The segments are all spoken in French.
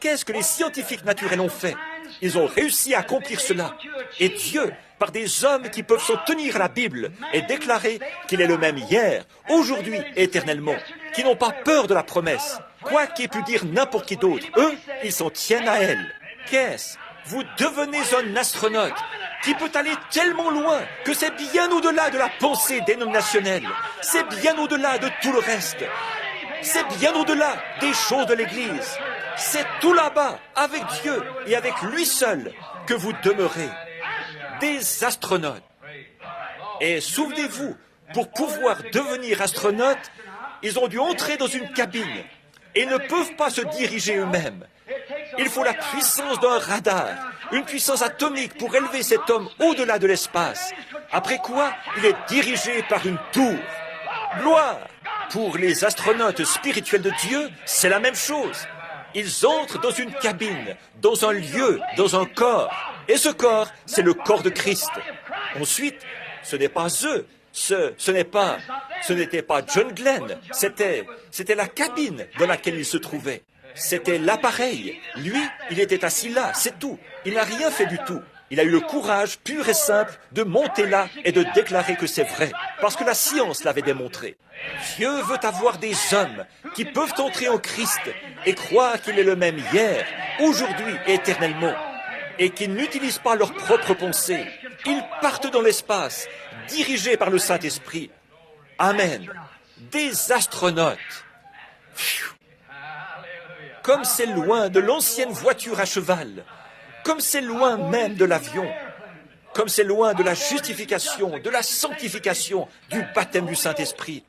Qu'est-ce que les scientifiques naturels ont fait? Ils ont réussi à accomplir cela. Et Dieu, par des hommes qui peuvent s'en tenir à la Bible, est déclaré qu'il est le même hier, aujourd'hui et éternellement, qui n'ont pas peur de la promesse. Quoi qu'ait pu dire n'importe qui d'autre, eux, ils s'en tiennent à elle. Qu'est-ce? Vous devenez un astronaute qui peut aller tellement loin que c'est bien au-delà de la pensée dénominationnelle. C'est bien au-delà de tout le reste. C'est bien au-delà des choses de l'Église. C'est tout là-bas, avec Dieu et avec lui seul, que vous demeurez. Des astronautes. Et souvenez-vous, pour pouvoir devenir astronautes, ils ont dû entrer dans une cabine et ne peuvent pas se diriger eux-mêmes. Il faut la puissance d'un radar, une puissance atomique pour élever cet homme au-delà de l'espace. Après quoi, il est dirigé par une tour. Gloire! Pour les astronautes spirituels de Dieu, c'est la même chose. Ils entrent dans une cabine, dans un lieu, dans un corps. Et ce corps, c'est le corps de Christ. Ensuite, ce n'est pas eux. Ce n'était pas John Glenn. C'était la cabine dans laquelle il se trouvait. C'était l'appareil. Lui, il était assis là, c'est tout. Il n'a rien fait du tout. Il a eu le courage pur et simple de monter là et de déclarer que c'est vrai, parce que la science l'avait démontré. Dieu veut avoir des hommes qui peuvent entrer en Christ et croire qu'il est le même hier, aujourd'hui et éternellement, et qui n'utilisent pas leurs propres pensées. Ils partent dans l'espace, dirigés par le Saint-Esprit. Amen. Des astronautes. Pfiou. Comme c'est loin de l'ancienne voiture à cheval, comme c'est loin même de l'avion, comme c'est loin de la justification, de la sanctification, du baptême du Saint-Esprit.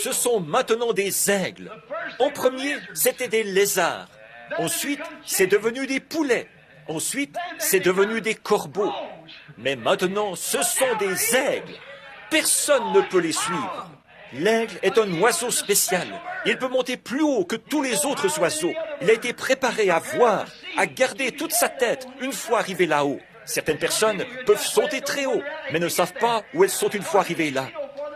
Ce sont maintenant des aigles. En premier, c'était des lézards. Ensuite, c'est devenu des poulets. Ensuite, c'est devenu des corbeaux. Mais maintenant, ce sont des aigles. Personne ne peut les suivre. L'aigle est un oiseau spécial. Il peut monter plus haut que tous les autres oiseaux. Il a été préparé à voir, à garder toute sa tête une fois arrivé là-haut. Certaines personnes peuvent sauter très haut, mais ne savent pas où elles sont une fois arrivées là,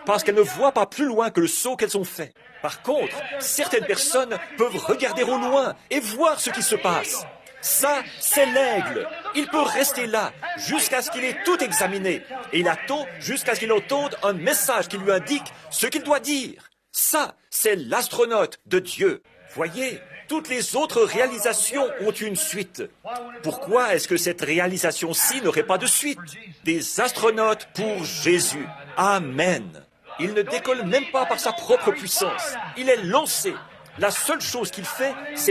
parce qu'elles ne voient pas plus loin que le saut qu'elles ont fait. Par contre, certaines personnes peuvent regarder au loin et voir ce qui se passe. Ça, c'est l'aigle. Il peut rester là jusqu'à ce qu'il ait tout examiné. Et il attend jusqu'à ce qu'il entende un message qui lui indique ce qu'il doit dire. Ça, c'est l'astronaute de Dieu. Voyez, toutes les autres réalisations ont une suite. Pourquoi est-ce que cette réalisation-ci n'aurait pas de suite? Des astronautes pour Jésus. Amen. Il ne décolle même pas par sa propre puissance. Il est lancé. La seule chose qu'il fait, c'est